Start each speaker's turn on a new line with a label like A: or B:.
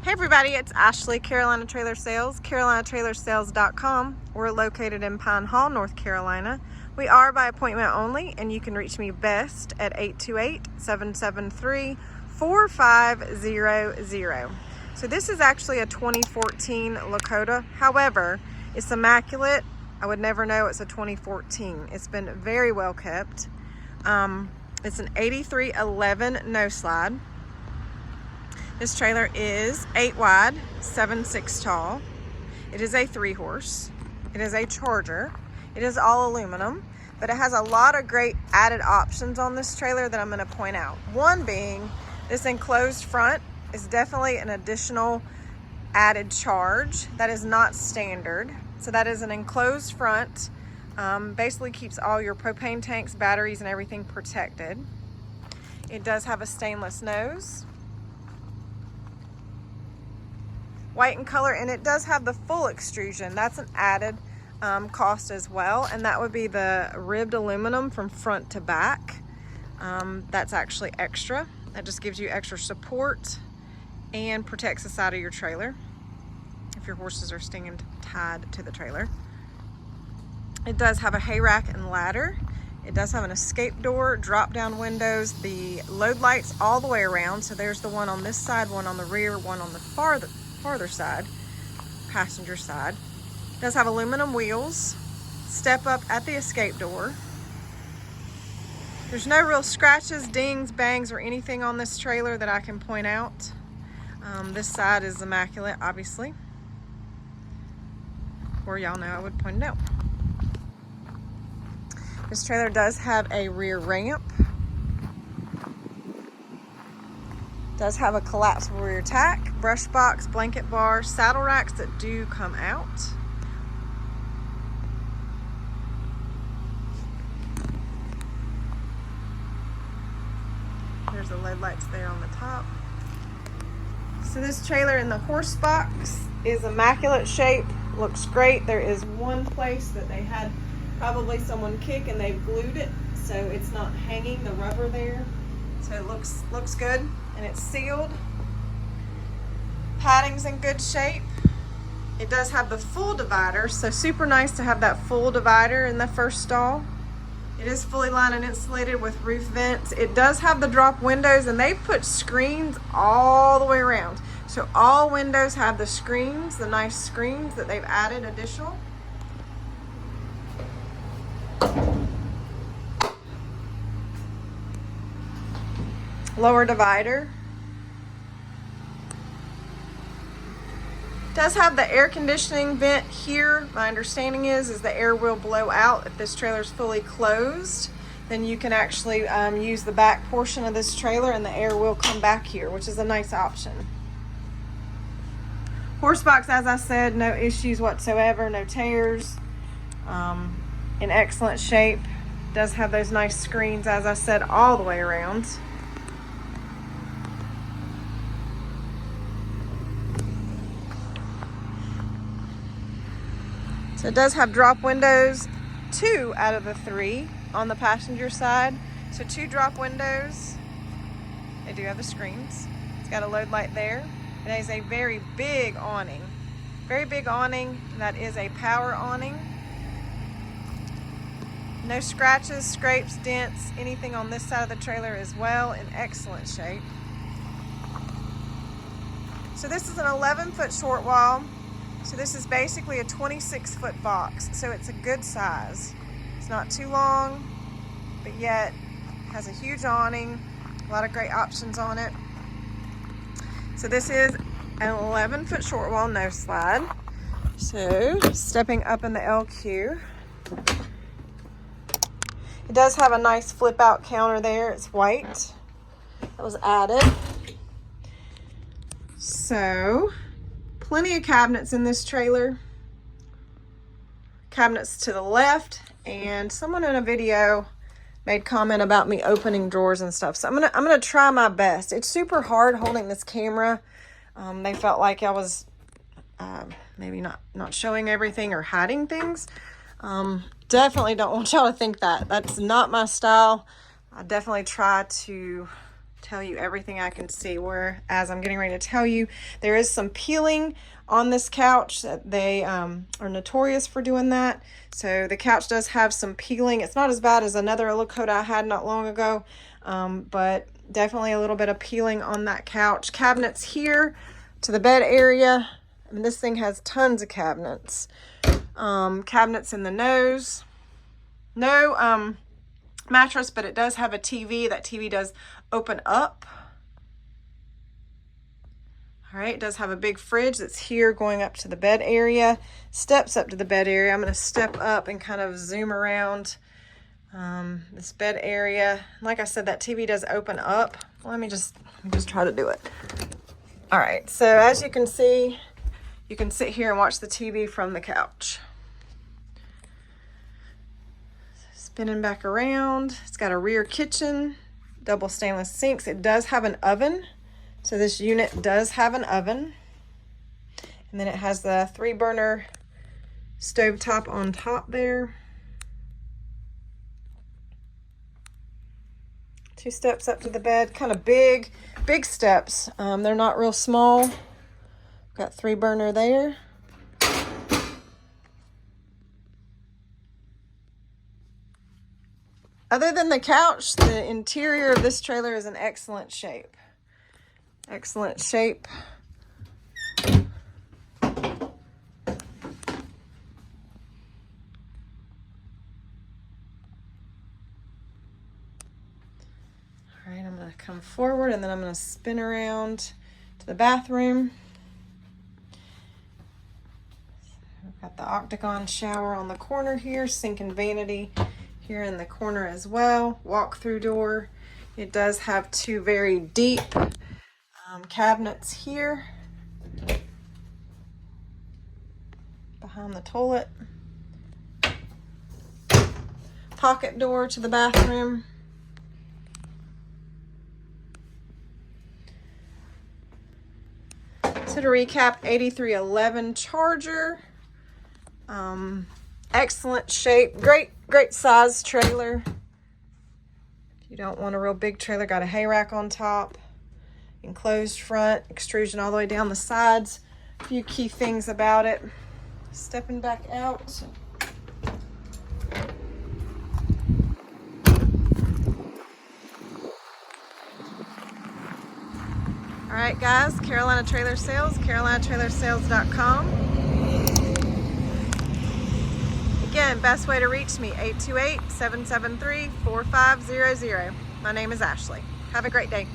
A: Hey everybody, it's Ashley, Carolina Trailer Sales, carolinatrailersales.com. We're located in Pine Hall, North Carolina. We are by appointment only, and you can reach me best at 828-773-4500. So this is actually a 2014 Lakota. However, it's immaculate. I would never know it's a 2014. It's been very well kept. It's an 8311 no slide. This trailer is 8 wide, 7'6" tall. It is a 3-horse. It is a Charger. It is all aluminum, but it has a lot of great added options on this trailer that I'm going to point out. One being this enclosed front is definitely an additional added charge that is not standard. So that is an enclosed front. Basically keeps all your propane tanks, batteries, and everything protected. It does have a stainless nose, white in color, and it does have the full extrusion. That's an added cost as well, and that would be the ribbed aluminum from front to back. That's actually extra. That just gives you extra support and protects the side of your trailer if your horses are staying tied to the trailer. It does have a hay rack and ladder. It does have an escape door, drop down windows, the load lights all the way around. So there's the one on this side, one on the rear, one on the farther side, passenger side. It does have aluminum wheels, step up at the escape door. There's no real scratches, dings, bangs, or anything on this trailer that I can point out. This side is immaculate, obviously, or y'all know I would point it out. This trailer does have a rear ramp. Does have a collapsible rear tack, brush box, blanket bar, saddle racks that do come out. There's the LED lights there on the top. So this trailer in the horse box is immaculate shape, looks great. There is one place that they had probably someone kick and they've glued it, so it's not hanging, the rubber there. So it looks good, and it's sealed. Padding's in good shape. It does have the full divider, so super nice to have that full divider in the first stall. It is fully lined and insulated with roof vents. It does have the drop windows, and they've put screens all the way around. So all windows have the screens, the nice screens that they've added additional. Lower divider. Does have the air conditioning vent here. My understanding is the air will blow out if this trailer is fully closed. Then you can actually use the back portion of this trailer and the air will come back here, which is a nice option. Horse box, as I said, no issues whatsoever, no tears. In excellent shape. Does have those nice screens, as I said, all the way around. So it does have drop windows, 2 out of the 3 on the passenger side. So 2 drop windows. They do have the screens. It's got a load light there. It has a very big awning. Very big awning. That is a power awning. No scratches, scrapes, dents, anything on this side of the trailer as well, in excellent shape. So this is an 11-foot short wall. So this is basically a 26-foot box, so it's a good size. It's not too long, but yet has a huge awning, a lot of great options on it. So this is an 11-foot short wall no slide. So stepping up in the LQ. It does have a nice flip out counter there. It's white. That was added. So plenty of cabinets in this trailer. Cabinets to the left, and someone in a video made comment about me opening drawers and stuff. So I'm gonna try my best. It's super hard holding this camera. They felt like I was maybe not showing everything or hiding things. Definitely don't want y'all to think that. That's not my style. I definitely try to tell you everything I can see, whereas I'm getting ready to tell you there is some peeling on this couch. That they are notorious for doing that. So the couch does have some peeling. It's not as bad as another Lakota I had not long ago, but definitely a little bit of peeling on that couch. Cabinets here to the bed area. I mean, this thing has tons of cabinets. Cabinets in the nose. No mattress, but it does have a TV. That TV does open up. All right, it does have a big fridge that's here going up to the bed area. Steps up to the bed area. I'm going to step up and kind of zoom around this bed area. Like I said, that TV does open up. Let me just try to do it. All right, so as you can see, you can sit here and watch the TV from the couch. Spinning back around. It's got a rear kitchen, double stainless sinks. It does have an oven. So this unit does have an oven. And then it has the 3-burner stovetop on top there. 2 steps up to the bed, kind of big steps. They're not real small. Got 3-burner there. Other than the couch, the interior of this trailer is in excellent shape. Excellent shape. All right, I'm going to come forward and then I'm going to spin around to the bathroom. We've got the octagon shower on the corner here, sink and vanity here in the corner as well. Walk-through door. It does have 2 very deep cabinets here behind the toilet. Pocket door to the bathroom. So to recap, 8311 Charger. Excellent shape, great size trailer. If you don't want a real big trailer, got a hay rack on top, enclosed front, extrusion all the way down the sides. A few key things about it. Stepping back out. All right, guys, Carolina Trailer Sales, carolinatrailersales.com. Again, best way to reach me, 828-773-4500. My name is Ashley. Have a great day.